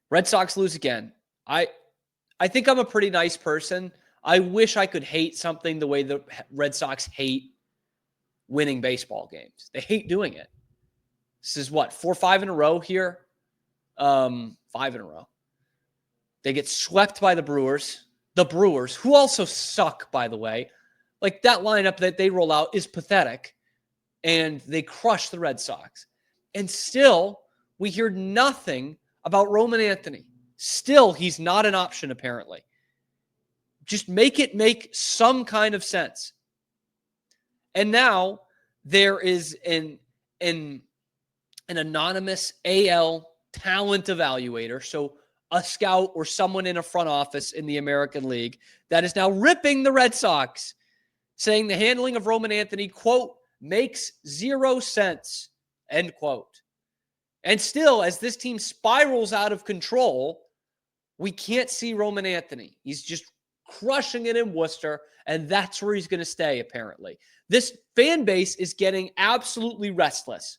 Red Sox lose again. I think I'm a pretty nice person. I wish I could hate something the way the Red Sox hate winning baseball games. They hate doing it. This is what, 4 or 5 in a row here? 5 in a row. They get swept by the Brewers. The Brewers, who also suck, by the way. Like, that lineup that they roll out is pathetic. And they crush the Red Sox. And still, we hear nothing about Roman Anthony. Still, he's not an option, apparently. Just make it make some kind of sense. And now there is an anonymous AL talent evaluator, so a scout or someone in a front office in the American League, that is now ripping the Red Sox, saying the handling of Roman Anthony, quote, makes zero sense, end quote. And still, as this team spirals out of control, we can't see Roman Anthony. He's just crushing it in Worcester, and that's where he's going to stay, apparently. This fan base is getting absolutely restless.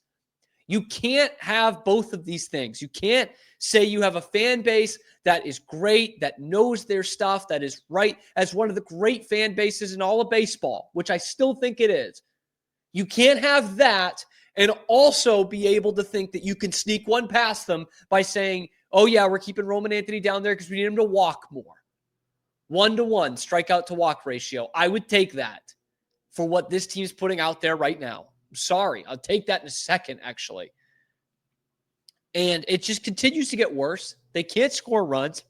You can't have both of these things. You can't say you have a fan base that is great, that knows their stuff, that is right as one of the great fan bases in all of baseball, which I still think it is. You can't have that and also be able to think that you can sneak one past them by saying, oh yeah, we're keeping Roman Anthony down there because we need him to walk more. 1-to-1 strikeout to walk ratio. I would take that for what this team's putting out there right now. I'm sorry. I'll take that in a second, actually. And it just continues to get worse. They can't score runs.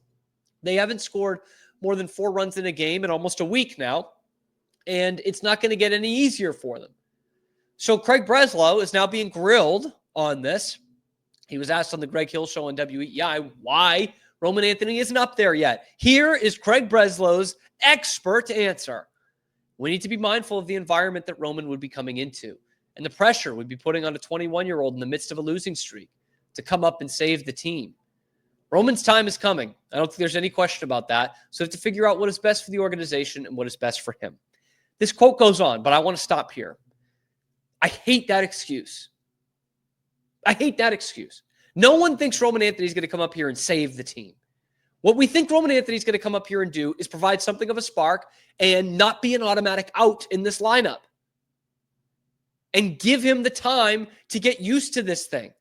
They haven't scored more than 4 runs in a game in almost a week now. And it's not going to get any easier for them. So Craig Breslow is now being grilled on this. He was asked on the Greg Hill Show on WEI why Roman Anthony isn't up there yet. Here is Craig Breslow's expert answer. We need to be mindful of the environment that Roman would be coming into and the pressure we'd be putting on a 21-year-old in the midst of a losing streak to come up and save the team. Roman's time is coming. I don't think there's any question about that. So we have to figure out what is best for the organization and what is best for him. This quote goes on, but I want to stop here. I hate that excuse. I hate that excuse. No one thinks Roman Anthony is going to come up here and save the team. What we think Roman Anthony is going to come up here and do is provide something of a spark and not be an automatic out in this lineup. And give him the time to get used to this thing.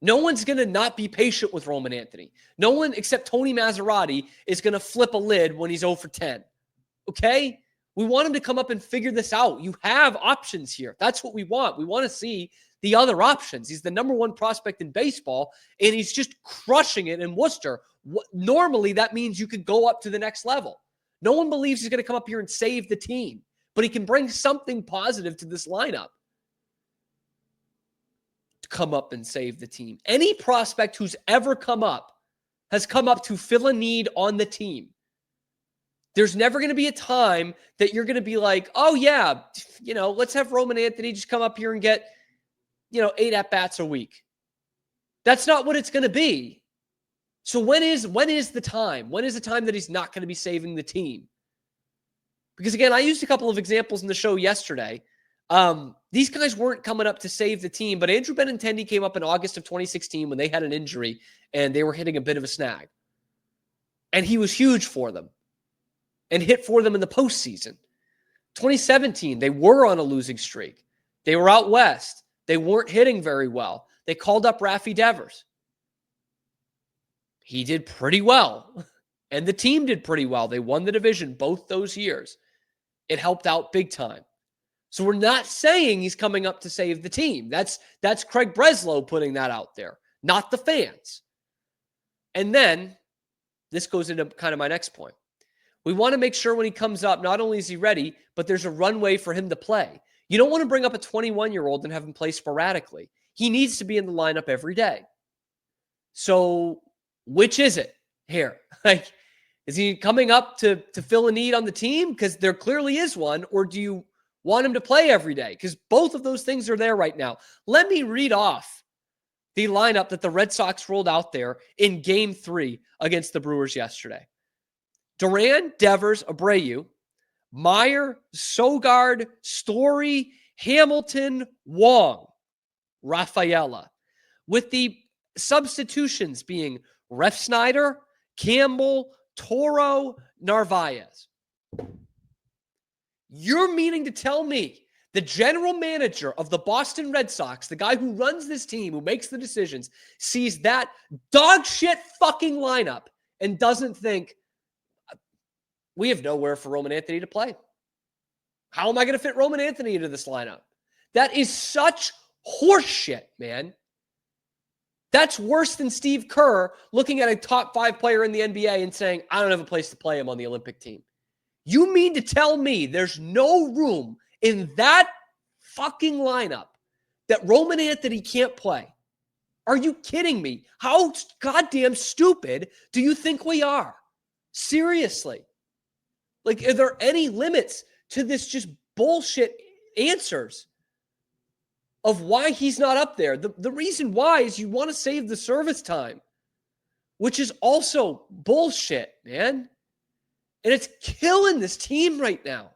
No one's going to not be patient with Roman Anthony. No one except Tony Maserati is going to flip a lid when he's 0 for 10. Okay? We want him to come up and figure this out. You have options here. That's what we want. We want to see the other options. He's the number 1 prospect in baseball, and he's just crushing it in Worcester. Normally, that means you could go up to the next level. No one believes he's going to come up here and save the team, but he can bring something positive to this lineup. To come up and save the team. Any prospect who's ever come up has come up to fill a need on the team. There's never going to be a time that you're going to be like, oh yeah, let's have Roman Anthony just come up here and get, 8 at-bats a week. That's not what it's going to be. So when is the time? When is the time that he's not going to be saving the team? Because again, I used a couple of examples in the show yesterday. These guys weren't coming up to save the team, but Andrew Benintendi came up in August of 2016 when they had an injury and they were hitting a bit of a snag. And he was huge for them and hit for them in the postseason. 2017, they were on a losing streak. They were out west. They weren't hitting very well. They called up Rafi Devers. He did pretty well. And the team did pretty well. They won the division both those years. It helped out big time. So we're not saying he's coming up to save the team. That's Craig Breslow putting that out there, not the fans. And then this goes into kind of my next point. We want to make sure when he comes up, not only is he ready, but there's a runway for him to play. You don't want to bring up a 21-year-old and have him play sporadically. He needs to be in the lineup every day. So which is it here? Is he coming up to fill a need on the team? Because there clearly is one. Or do you want him to play every day? Because both of those things are there right now. Let me read off the lineup that the Red Sox rolled out there in Game 3 against the Brewers yesterday. Duran, Devers, Abreu, Meyer, Sogard, Story, Hamilton, Wong, Rafaela. With the substitutions being Refsnyder, Campbell, Toro, Narvaez. You're meaning to tell me the general manager of the Boston Red Sox, the guy who runs this team, who makes the decisions, sees that dog shit fucking lineup and doesn't think, we have nowhere for Roman Anthony to play. How am I going to fit Roman Anthony into this lineup? That is such horseshit, man. That's worse than Steve Kerr looking at a top 5 player in the NBA and saying, I don't have a place to play him on the Olympic team. You mean to tell me there's no room in that fucking lineup that Roman Anthony can't play? Are you kidding me? How goddamn stupid do you think we are? Seriously. Like, are there any limits to this just bullshit answers of why he's not up there? The reason why is you want to save the service time, which is also bullshit, man. And it's killing this team right now.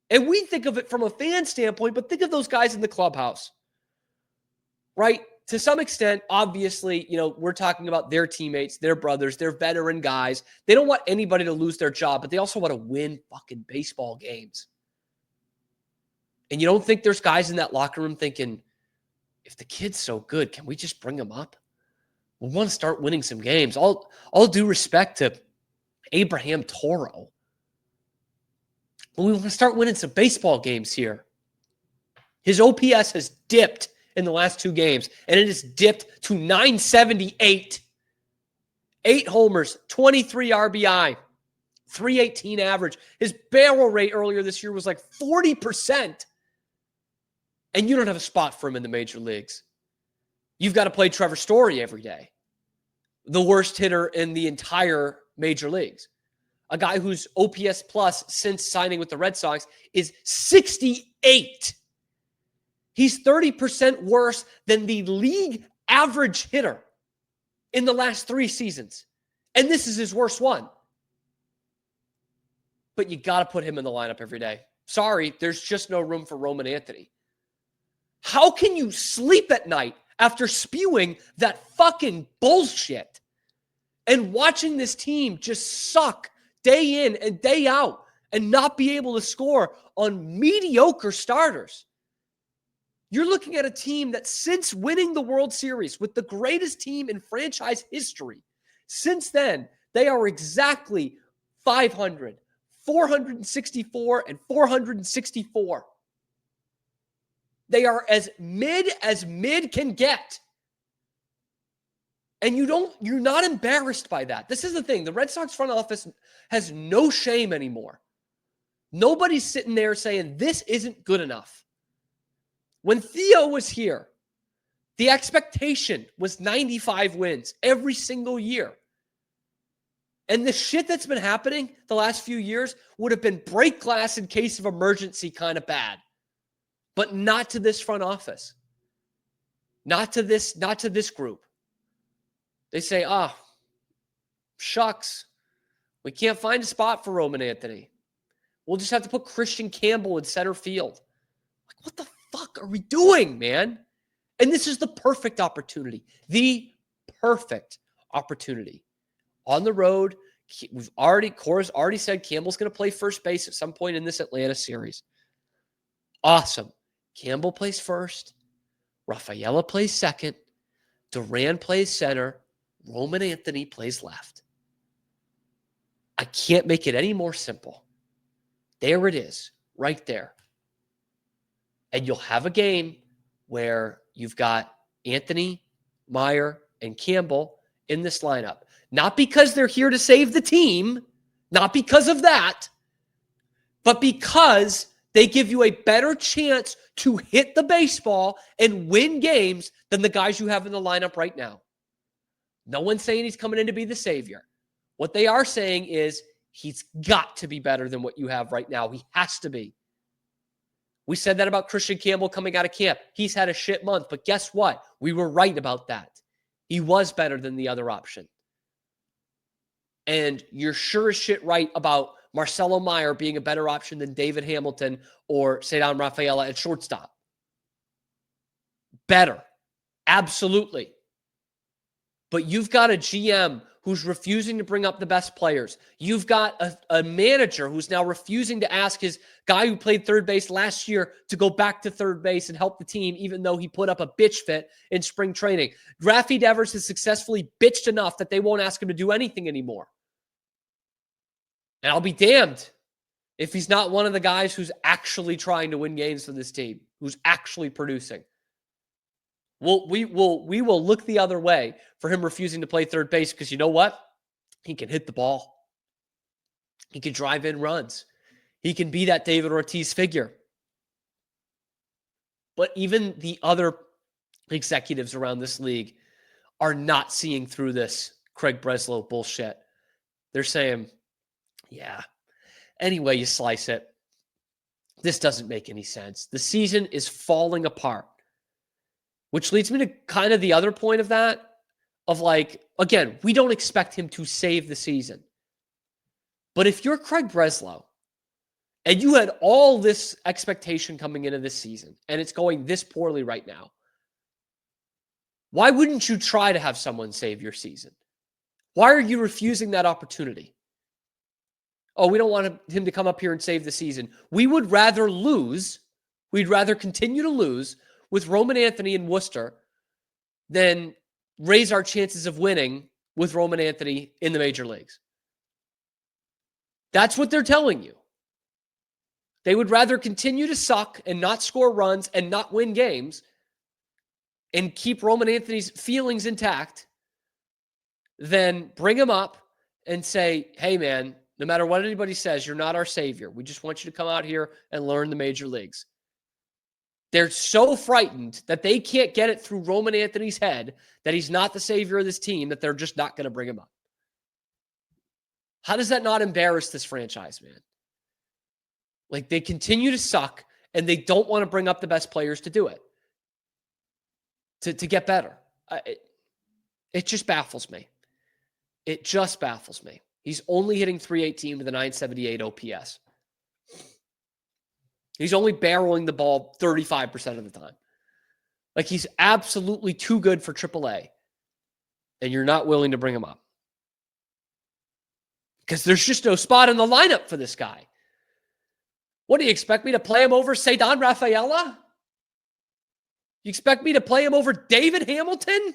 And we think of it from a fan standpoint, but think of those guys in the clubhouse, right? To some extent, obviously, we're talking about their teammates, their brothers, their veteran guys. They don't want anybody to lose their job, but they also want to win fucking baseball games. And you don't think there's guys in that locker room thinking, if the kid's so good, can we just bring him up? We want to start winning some games. All due respect to Abraham Toro. But we want to start winning some baseball games here. His OPS has dipped in the last 2 games, and it has dipped to 978. 8 homers, 23 RBI, 318 average. His barrel rate earlier this year was like 40%. And you don't have a spot for him in the major leagues. You've got to play Trevor Story every day. The worst hitter in the entire major leagues. A guy whose OPS plus since signing with the Red Sox is 68. He's 30% worse than the league average hitter in the last 3 seasons. And this is his worst one. But you got to put him in the lineup every day. Sorry, there's just no room for Roman Anthony. How can you sleep at night after spewing that fucking bullshit and watching this team just suck day in and day out and not be able to score on mediocre starters? You're looking at a team that since winning the World Series with the greatest team in franchise history, since then, they are exactly 500, 464, and 464. They are as mid can get. And you're not embarrassed by that. This is the thing. The Red Sox front office has no shame anymore. Nobody's sitting there saying this isn't good enough. When Theo was here, the expectation was 95 wins every single year. And the shit that's been happening the last few years would have been break glass in case of emergency kind of bad. But not to this front office. Not to this group. They say, shucks, we can't find a spot for Roman Anthony. We'll just have to put Christian Campbell in center field. Like, what the fuck are we doing, man? And this is the perfect opportunity. The perfect opportunity. On the road, Cora's already said Campbell's going to play first base at some point in this Atlanta series. Awesome. Campbell plays first. Rafaela plays second. Duran plays center. Roman Anthony plays left. I can't make it any more simple. There it is, right there. And you'll have a game where you've got Anthony, Meyer, and Campbell in this lineup. Not because they're here to save the team, not because of that, but because they give you a better chance to hit the baseball and win games than the guys you have in the lineup right now. No one's saying he's coming in to be the savior. What they are saying is he's got to be better than what you have right now. He has to be. We said that about Christian Campbell coming out of camp. He's had a shit month, but guess what? We were right about that. He was better than the other option. And you're sure as shit right about Marcelo Meyer being a better option than David Hamilton or Cedar Rafaela at shortstop. Better. Absolutely. But you've got a GM who's refusing to bring up the best players. You've got a manager who's now refusing to ask his guy who played third base last year to go back to third base and help the team, even though he put up a bitch fit in spring training. Rafi Devers has successfully bitched enough that they won't ask him to do anything anymore. And I'll be damned if he's not one of the guys who's actually trying to win games for this team, who's actually producing. We will look the other way for him refusing to play third base because you know what? He can hit the ball. He can drive in runs. He can be that David Ortiz figure. But even the other executives around this league are not seeing through this Craig Breslow bullshit. They're saying, yeah, any way you slice it, this doesn't make any sense. The season is falling apart. Which leads me to kind of the other point of that, of like, again, we don't expect him to save the season. But if you're Craig Breslow and you had all this expectation coming into this season and it's going this poorly right now, why wouldn't you try to have someone save your season? Why are you refusing that opportunity? Oh, we don't want him to come up here and save the season. We would rather lose. We'd rather continue to lose with Roman Anthony and Worcester than raise our chances of winning with Roman Anthony in the major leagues. That's what they're telling you. They would rather continue to suck and not score runs and not win games and keep Roman Anthony's feelings intact than bring him up and say, hey, man, no matter what anybody says, you're not our savior. We just want you to come out here and learn the major leagues. They're so frightened that they can't get it through Roman Anthony's head that he's not the savior of this team that they're just not going to bring him up. How does that not embarrass this franchise, man? Like, they continue to suck and they don't want to bring up the best players to do it, to get better. It just baffles me. It just baffles me. He's only hitting .318 with a .978 OPS. He's only barreling the ball 35% of the time. Like, he's absolutely too good for AAA. And you're not willing to bring him up. Because there's just no spot in the lineup for this guy. What do you expect me to play him over Cedar Rafaela? You expect me to play him over David Hamilton?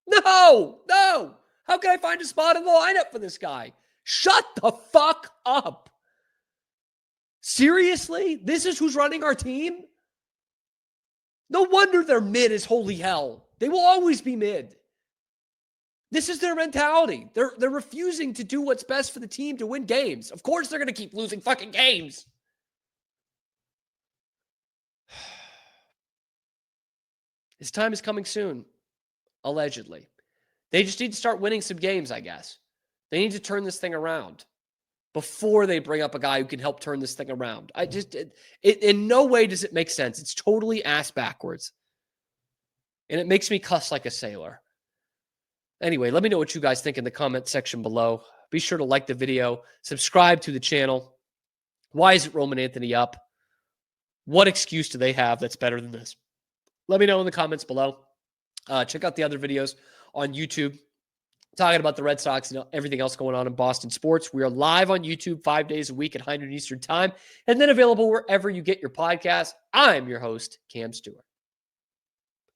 No. How can I find a spot in the lineup for this guy? Shut the fuck up. Seriously? This is who's running our team? No wonder they're mid as holy hell. They will always be mid. This is their mentality. They're refusing to do what's best for the team to win games. Of course they're going to keep losing fucking games. His time is coming soon, allegedly. They just need to start winning some games, I guess. They need to turn this thing around before they bring up a guy who can help turn this thing around. In no way does it make sense. It's totally ass backwards. And it makes me cuss like a sailor. Anyway, let me know what you guys think in the comment section below. Be sure to like the video, subscribe to the channel. Why isn't Roman Anthony up? What excuse do they have that's better than this? Let me know in the comments below. Check out the other videos on YouTube talking about the Red Sox and everything else going on in Boston sports. We are live on YouTube 5 days a week at 9 Eastern time and then available wherever you get your podcasts. I'm your host, Cam Stuart.